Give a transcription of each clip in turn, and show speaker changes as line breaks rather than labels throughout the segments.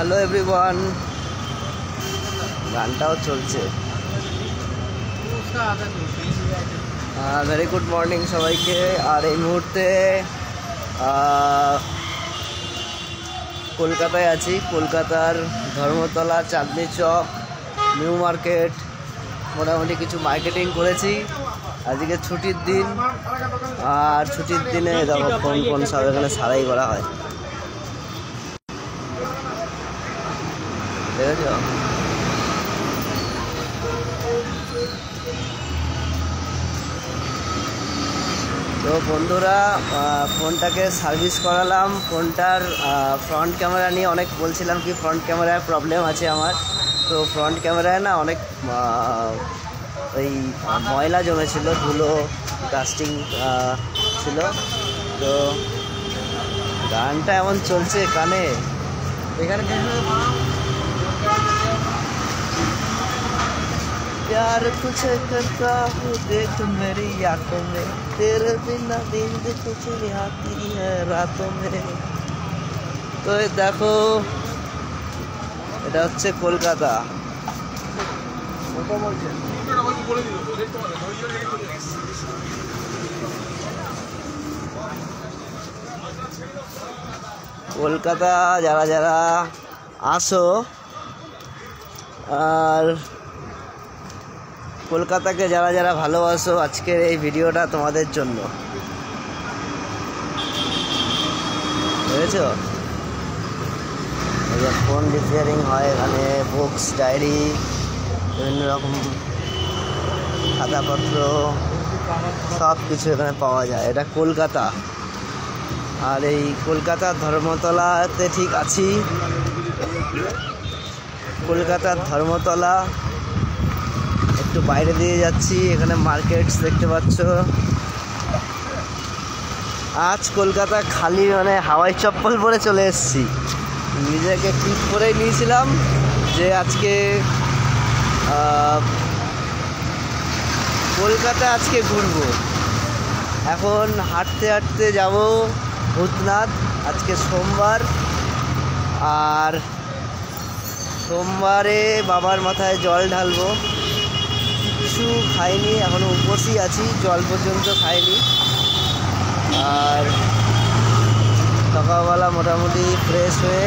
Hello everyone, গানটাও চলছে। Very good morning সবাইকে। আর এই মুহূর্তে কলকাতায় আছি। কলকাতার ধর্মতলা, চাঁদনি চক, নিউ মার্কেট মোটামুটি কিছু মার্কেটিং করেছি। আজকে ছুটির দিন, আর ছুটির দিনে দেখো কোন কোন সব এখানে সারাই করা হয়, দেখেছ? তো বন্ধুরা, ফোনটাকে সার্ভিস করালাম। ফোনটার ফ্রন্ট ক্যামেরা নিয়ে অনেক বলছিলাম কি ফ্রন্ট ক্যামেরায় প্রবলেম আছে আমার। তো ফ্রন্ট ক্যামেরায় না অনেক ওই ময়লা জমেছিল, ধুলো ডাস্টিং ছিল। তো গানটা এমন চলছে কানে, এখানে प्यार तुझे करता हूँ देख मेरी आंखों में, तेरे बिना नींद तुझे आती है रातों में। তো দেখো, এটা হচ্ছে কলকাতা। কলকাতা যারা যারা আসো, আর কলকাতাকে যারা যারা ভালোবাসো, আজকের এই ভিডিওটা তোমাদের জন্য, বুঝেছো? ফোন রিপেয়ারিং হয় এখানে, বুকস, ডায়েরি, বিভিন্ন রকম খাতাপত্র সব কিছু এখানে পাওয়া যায়। এটা কলকাতা। আর এই কলকাতার ধর্মতলাতে ঠিক আছি। কলকাতার ধর্মতলা, একটু বাইরে দিয়ে যাচ্ছি। এখানে মার্কেটস দেখতে পাচ্ছ। আজ কলকাতা খালি, মানে হাওয়াই চপ্পল পরে চলে এসেছি। নিজেকে ঠিক করেই নিয়েছিলাম যে আজকে কলকাতা আজকে ঘুরবো। এখন হাঁটতে হাঁটতে যাব ভূতনাথ। আজকে সোমবার, আর সোমবারে বাবার মাথায় জল ঢালবো। কিছু খাইনি, এখনও উপসই আছি, জল পর্যন্ত খাইনি। আর সকালবেলা মোটামুটি ফ্রেশ হয়ে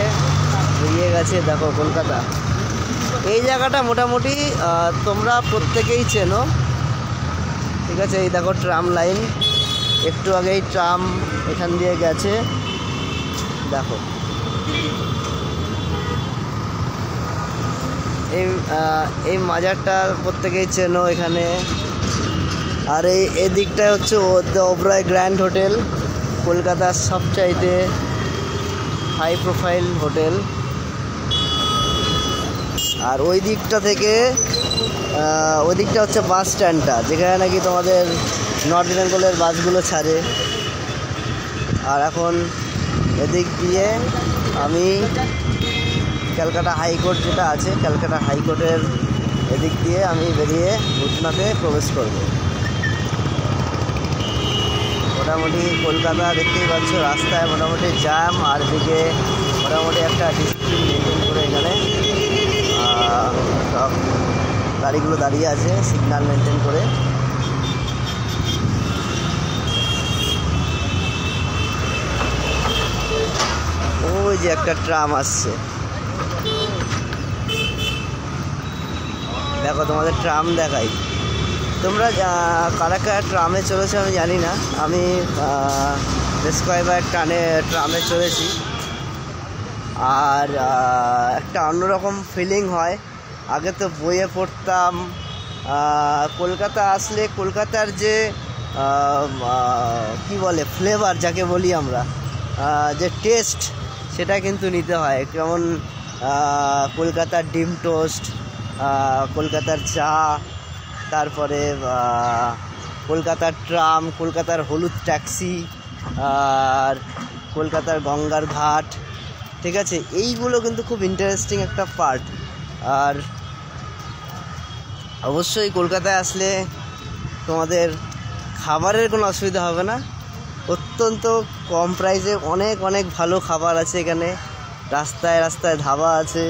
বেরিয়ে গেছে। দেখো কলকাতা, এই জায়গাটা মোটামুটি তোমরা প্রত্যেকেই চেনো, ঠিক আছে? এই দেখো ট্রাম লাইন, একটু আগেই ট্রাম এখান দিয়ে গেছে, দেখো। এই মাজারটা প্রত্যেকেই চেনো এখানে। আর এই দিকটায় হচ্ছে ওবরয় গ্র্যান্ড হোটেল, কলকাতার সবচাইতে হাই প্রোফাইল হোটেল। আর ওই দিকটা থেকে ওই দিকটা হচ্ছে বাস স্ট্যান্ডটা, যেখানে নাকি তোমাদের নর্থ বেঙ্গলের বাসগুলো ছাড়ে। আর এখন এদিক দিয়ে আমি ক্যালকাটা হাইকোর্ট যেটা আছে, ক্যালকাটা হাইকোর্টের এদিক দিয়ে আমি বেরিয়ে ভূতনাথে প্রবেশ করব। মোটামুটি কলকাতা দেখতেই পাচ্ছ, রাস্তায় মোটামুটি জ্যাম, আর এদিকে মোটামুটি একটা ডিসিপ্লিন মেনটেন করে এখানে সব গাড়িগুলো দাঁড়িয়ে আছে সিগন্যাল মেনটেন করে। ওই যে একটা ট্রাম আসছে, দেখো তোমাদের ট্রাম দেখাই। তোমরা কারা কারা ট্রামে চলেছো আমি জানি না, আমি বেশ কয়েকবার ট্রামে চলেছি। আর একটা অন্যরকম ফিলিং হয়। আগে তো বইয়ে পড়তাম, কলকাতা আসলে কলকাতার যে কি বলে ফ্লেভার যাকে বলি আমরা, যে টেস্ট, সেটা কিন্তু নিতে হয়। যেমন কলকাতার ডিম টোস্ট, কলকাতার চা, তারপরে কলকাতার ট্রাম, কলকাতার হলুদ ট্যাক্সি, আর কলকাতার গঙ্গার ঘাট, ঠিক আছে? এইগুলো কিন্তু খুব ইন্টারেস্টিং একটা পার্ট। আর অবশ্যই কলকাতায় আসলে তোমাদের খাবারের কোনো অসুবিধা হবে না। অত্যন্ত কম প্রাইসে অনেক অনেক ভালো খাবার আছে এখানে। রাস্তায় রাস্তায় ধাবা আছে,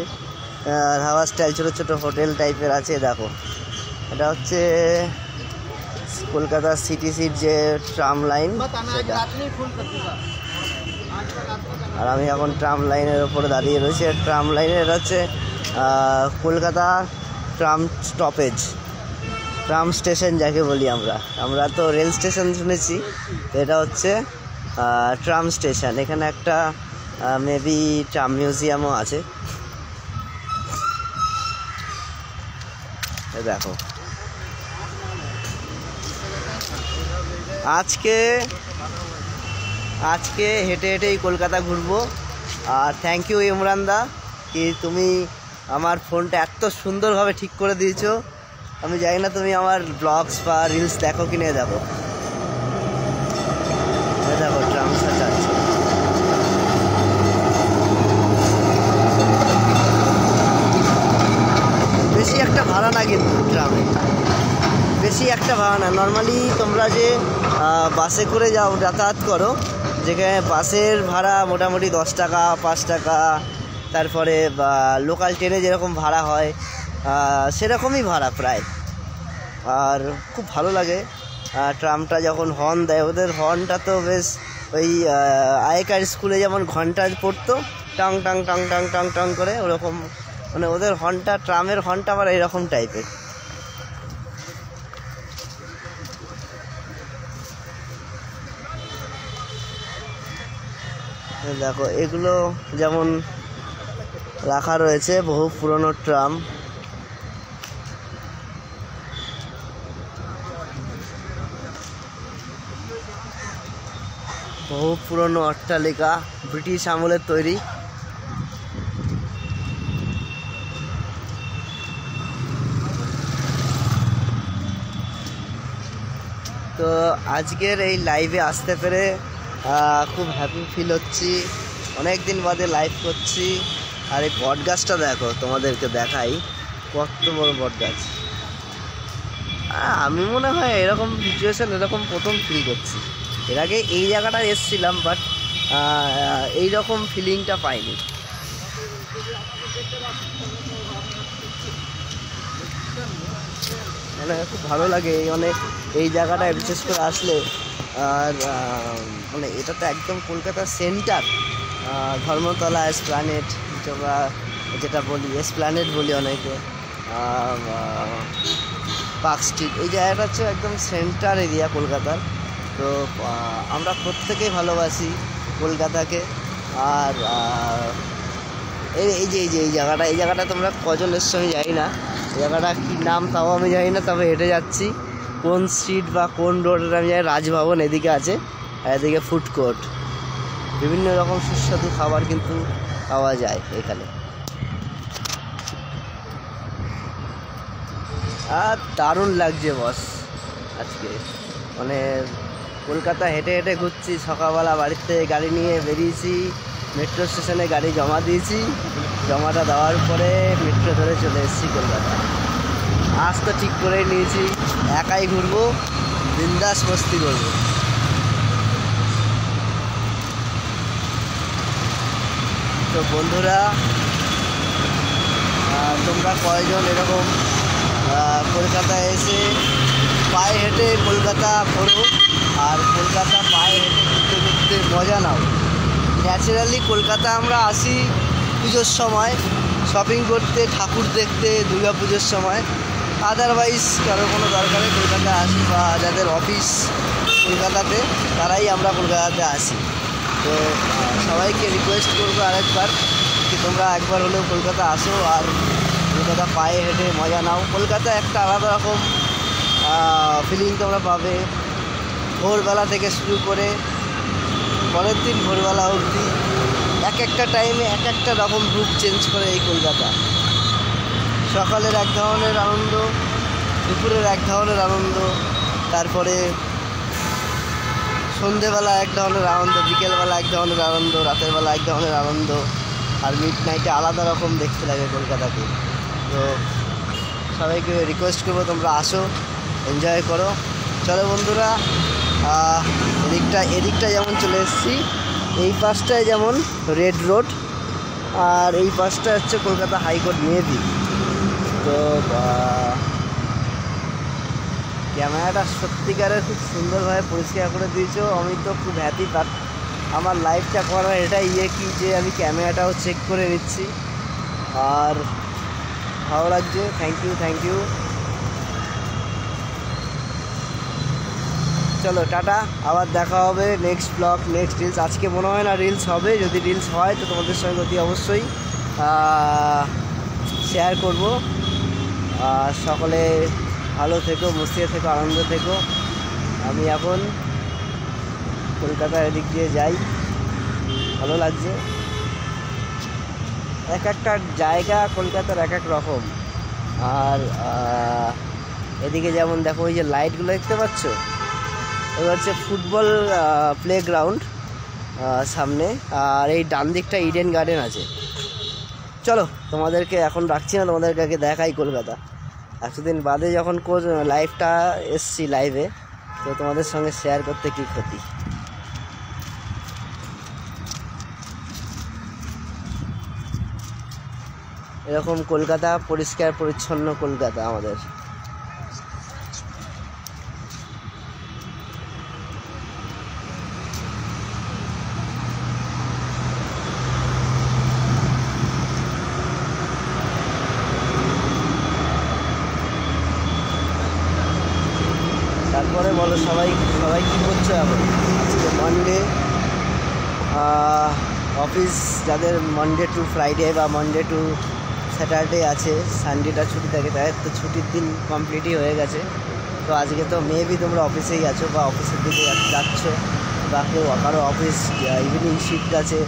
ধাবা স্টাইল ছোটো ছোটো হোটেল টাইপের আছে। দেখো এটা হচ্ছে কলকাতা সিটিসির যে ট্রাম লাইন সেটা। আর আমি এখন ট্রাম লাইনের ওপরে দাঁড়িয়ে রয়েছি। ট্রাম লাইনের এটা হচ্ছে Kolkata tram stoppage, tram station যাকে বলি আমরা তো রেল স্টেশন শুনেছি, এটা হচ্ছে ট্রাম স্টেশন। এখানে একটা মেবি ট্রাম মিউজিয়ামও আছে। দেখো আজকে হেঁটে হেঁটেই কলকাতা ঘুরবো। আর থ্যাংক ইউ ইমরান দা, কি তুমি আমার ফোনটা এত সুন্দরভাবে ঠিক করে দিয়েছো। আমি জানি না তুমি আমার ব্লগস বা রিলস দেখো কিনে। দেখো দেখো ট্রামটা যাচ্ছে। বেশি একটা ভাড়া না কিন্তু ট্রামে, বেশি একটা ভাড়া না। নর্মালি তোমরা যে বাসে করে যাতায়াত করো, যেখানে বাসের ভাড়া মোটামুটি 10 টাকা 5 টাকা, তারপরে লোকাল ট্রেনে যেরকম ভাড়া হয় সেরকমই ভাড়া প্রায়। আর খুব ভালো লাগে ট্রামটা যখন হর্ন দেয়। ওদের হর্নটা তো বেশ ওই আগেকার স্কুলে যেমন ঘন্টা পড়তো tongue tongue tongue tongue tongue tongue করে, ওরকম মানে ওদের হর্নটা, ট্রামের হর্নটা আবার এইরকম টাইপের। দেখো এগুলো যেমন রাখা রয়েছে বহু পুরনো ট্রাম। বহু পুরনো অট্টালিকা, ব্রিটিশ আমলের তৈরি। তো আজকের এই লাইভে আসতে পেরে খুব হ্যাপি ফিল হচ্ছি। অনেক দিন বাদে লাইভ করছি। আর এই বটগাছটা দেখো, তোমাদেরকে দেখাই কত বড় বটগাছ। আমি মনে হয় এরকম সিচুয়েশান এরকম প্রথম ফিল করছি। এর আগে এই জায়গাটা এসেছিলাম, বাট এইরকম ফিলিংটা পাইনি। মানে খুব ভালো লাগে এই জায়গাটায় বিশেষ করে আসলে। আর মানে এটা তো একদম কলকাতার সেন্টার, ধর্মতলা এসপ্ল্যানেড, যেটা বলি এসপ্ল্যানেড বলি অনেকে, পার্ক স্ট্রিট, এই জায়গাটা হচ্ছে একদম সেন্টার এরিয়া কলকাতার। তো আমরা প্রত্যেকেই ভালোবাসি কলকাতাকে। আর এই জায়গাটা তোমরা কজন এসছো আমি জানি না, এই জায়গাটা কী নাম তাও আমি জানি না, তবে হেঁটে যাচ্ছি। কোন স্ট্রিট বা কোন রোডের আমি জানি। রাজভবন এদিকে আছে, আর এদিকে ফুড কোর্ট, বিভিন্ন রকম সুস্বাদু খাবার কিন্তু পাওয়া যায় এখানে। আর দারুণ লাগছে বস আজকে। মানে কলকাতা হেঁটে হেঁটে ঘুরছি। সকালবেলা বাড়ির থেকে গাড়ি নিয়ে বেরিয়েছি, মেট্রো স্টেশনে গাড়ি জমা দিয়েছি। জমাটা দেওয়ার পরে মেট্রো ধরে চলে এসেছি কলকাতা। আজ তো ঠিক করেই নিয়েছি, একাই ঘুরবো, বিন্দাস মস্তি করবো। তো বন্ধুরা, তোমরা কয়জন এরকম কলকাতায় এসে পায়ে হেঁটে কলকাতা ঘোরো আর কলকাতা পায়ে হেঁটে ঘুরতে ঘুরতে মজা নাও? ন্যাচারালি কলকাতা আমরা আসি পুজোর সময়, শপিং করতে, ঠাকুর দেখতে, দুর্গা পুজোর সময়। আদারওয়াইজ কারো কোনো দরকারে কলকাতায় আসি, বা যাদের অফিস কলকাতাতে তারাই আমরা কলকাতাতে আসি। তো সবাইকে রিকোয়েস্ট করবো আরেকবার, কি তোমরা একবার হলেও কলকাতা আসো আর কলকাতা পায়ে হেঁটে মজা নাও। কলকাতা একটা আলাদা রকম ফিলিং তোমরা পাবে। ভোরবেলা থেকে শুরু করে পরের দিন ভোরবেলা অবধি এক একটা টাইমে এক একটা রকম রূপ চেঞ্জ করে এই কলকাতা। সকালের এক ধরনের আনন্দ, দুপুরের এক ধরনের আনন্দ, তারপরে সন্ধেবেলা এক ধরনের আনন্দ, বিকেলবেলা এক ধরনের আনন্দ, রাতের বেলা এক ধরনের আনন্দ, আর মিড নাইটে আলাদা রকম দেখতে লাগে কলকাতাকে। তো সবাইকে রিকোয়েস্ট করবো তোমরা আসো, এনজয় করো। চলো বন্ধুরা, এদিকটা যেমন চলে এসেছি, এই পাশটায় যেমন রেড রোড, আর এই পাশটা হচ্ছে কলকাতা হাইকোর্ট মেবি। তো ক্যামেরাটা সত্যিকারের খুব সুন্দরভাবে পরিষ্কার করে দিয়েছো, আমি তো খুব হ্যাপি। বাট আমার লাইভটা করার এটাই কি যে আমি ক্যামেরাটাও চেক করে নিচ্ছি, আর ভালো লাগছে। Thank you. চলো টাটা, আবার দেখা হবে নেক্সট ব্লগ, নেক্সট রিলস। আজকে মনে হয় না রিলস হবে, যদি রিলস হয় তো তোমাদের সঙ্গে অতি অবশ্যই শেয়ার করব। সকলে ভালো থেকো, মস্তিতে থেকো, আনন্দ থেকো। আমি এখন কলকাতার এদিক দিয়ে যাই, ভালো লাগছে। এক একটা জায়গা কলকাতার এক এক রকম। আর এদিকে যেমন দেখো ওই যে লাইটগুলো দেখতে পাচ্ছ, ওই হচ্ছে ফুটবল প্লেগ্রাউন্ড সামনে, আর এই ডান দিকটা ইডেন গার্ডেন আছে। চলো তোমাদেরকে এখন রাখছি না, তোমাদেরকে আগে দেখাই কলকাতা। এতদিন বাদে যখন লাইভটা এসছি লাইভে, তো তোমাদের সঙ্গে শেয়ার করতে কি ক্ষতি। এরকম কলকাতা, পরিষ্কার পরিচ্ছন্ন কলকাতা আমাদের। তারপরে বলো সবাই কী করছো এখন? আজকে মানডে, অফিস যাদের মানডে টু ফ্রাইডে বা মানডে টু স্যাটারডে আছে, সানডেটা ছুটি থাকে, তাদের তো ছুটির দিন কমপ্লিটই হয়ে গেছে। তো আজকে তো মেবি তোমরা অফিসেই আছো বা অফিসের দিকে যাচ্ছ, বা কারো অফিস ইভিনিং শিফট আছে,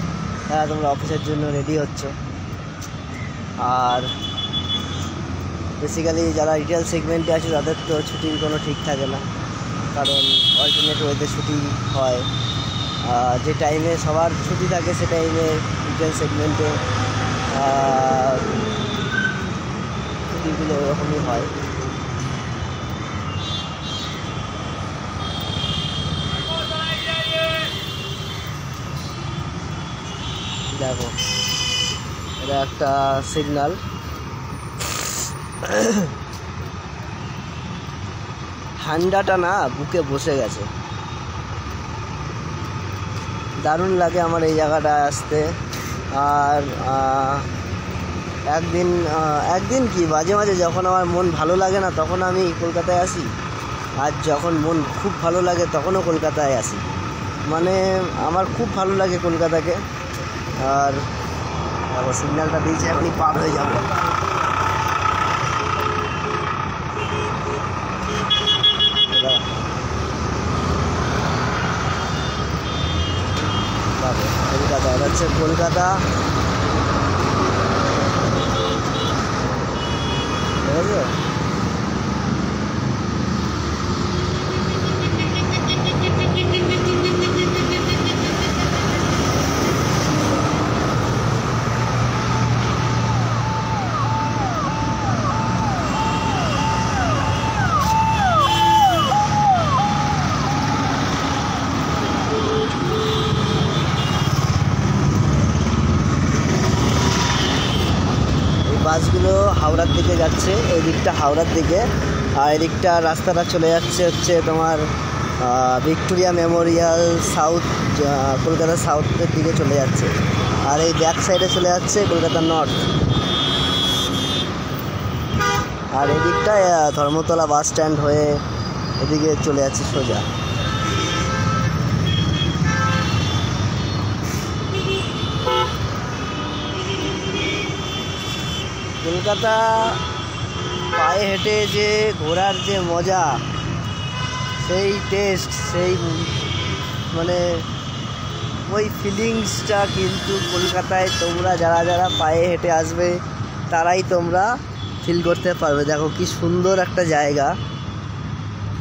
তারা তোমরা অফিসের জন্য রেডি হচ্ছ। আর বেসিক্যালি যারা রিটেল সেগমেন্টে আছে তাদের তো ছুটির কোনো ঠিক থাকে না, কারণ অল্টারনেট ওয়েতে ছুটি হয়। যে টাইমে সবার ছুটি থাকে সে টাইমে রিটেল সেগমেন্টে ছুটিগুলো ওরকমই হয়। দেখো এটা একটা সিগন্যাল। ঠান্ডাটা না বুকে বসে গেছে, দারুণ লাগে আমার এই জায়গাটায় আসতে। আর একদিন কি মাঝে মাঝে যখন আমার মন ভালো লাগে না তখন আমি কলকাতায় আসি, আর যখন মন খুব ভালো লাগে তখনও কলকাতায় আসি। মানে আমার খুব ভালো লাগে কলকাতাকে। আর সিগন্যালটা দিয়েছে, এখনই পার হয়ে যাবো। কলকাতা, এটা হচ্ছে কলকাতা, ঠিক আছে? বাসগুলো হাওড়ার দিকে যাচ্ছে, এই দিকটা হাওড়ার দিকে, আর এদিকটা রাস্তাটা চলে যাচ্ছে হচ্ছে তোমার ভিক্টোরিয়া মেমোরিয়াল সাউথ, কলকাতা সাউথের দিকে চলে যাচ্ছে। আর এই ব্যাক সাইডে চলে যাচ্ছে কলকাতা নর্থ। আর এদিকটায় ধর্মতলা বাস স্ট্যান্ড হয়ে এদিকে চলে যাচ্ছে সোজা। কলকাতা পায়ে হেঁটে যে ঘোরার যে মজা, সেই টেস্ট, সেই মানে ওই ফিলিংসটা কিন্তু কলকাতায় তোমরা যারা পায়ে হেঁটে আসবে তারাই তোমরা ফিল করতে পারবে। দেখো কি সুন্দর একটা জায়গা,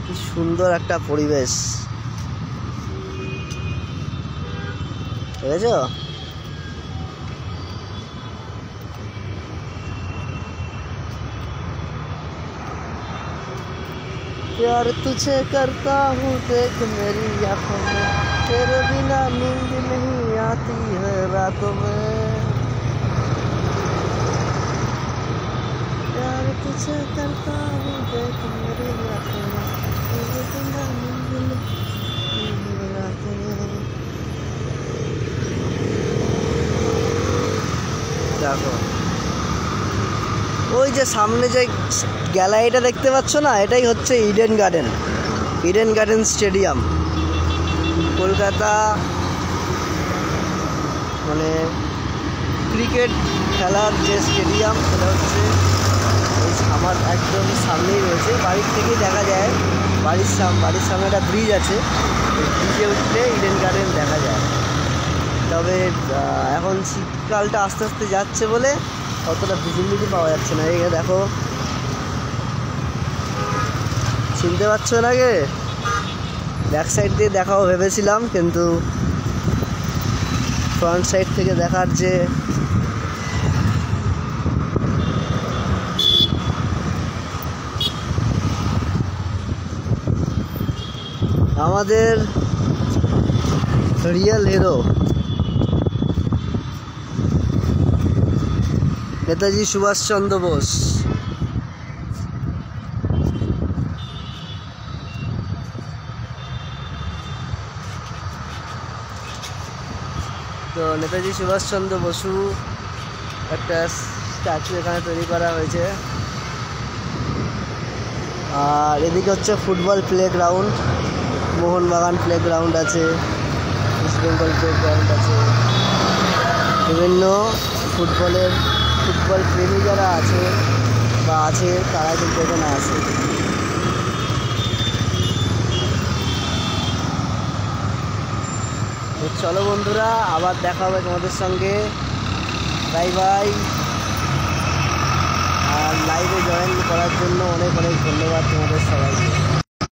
কি সুন্দর একটা পরিবেশ, বুঝেছ? प्यार तुझे करता हूँ देख मेरी आँखों में, तेरे बिना नींद नहीं आती है रातों में। দেখো ওই যে সামনে যে গ্যালারিটা দেখতে পাচ্ছ না, এটাই হচ্ছে ইডেন গার্ডেন স্টেডিয়াম। কলকাতা মানে ক্রিকেট খেলার যে স্টেডিয়াম, সেটা হচ্ছে আমার একদম সামনেই রয়েছে, বাড়ির থেকেই দেখা যায়। বাড়ির সামনে একটা ব্রিজ আছে, ব্রিজে উঠলে ইডেন গার্ডেন দেখা যায়। তবে এখন শীতকালটা আস্তে আস্তে যাচ্ছে বলে অতটা ভিজিবিলিটি পাওয়া যাচ্ছে না। এই দেখো, চিনতে পারছো নাকি? ব্যাক সাইড দিয়ে দেখাও ভেবেছিলাম, কিন্তু ফ্রন্ট সাইড থেকে দেখার যে আমাদের রিয়েল হিরো নেতাজি সুভাষচন্দ্র বোস। তো নেতাজি সুভাষচন্দ্র বসু একটা স্ট্যাচু এখানে তৈরি করা হয়েছে। আর এদিকে হচ্ছে ফুটবল প্লেগ্রাউন্ড, মোহনবাগান প্লেগ্রাউন্ড আছে, ইস্ট বেঙ্গল প্লেগ্রাউন্ড আছে। বিভিন্ন ফুটবল প্রেমী যারা আছে তারা কিন্তু এখানে আসে। তো চলো বন্ধুরা, আবার দেখা হবে তোমাদের সঙ্গে। Bye bye. আর লাইভে জয়েন করার জন্য অনেক অনেক ধন্যবাদ তোমাদের সবাইকে।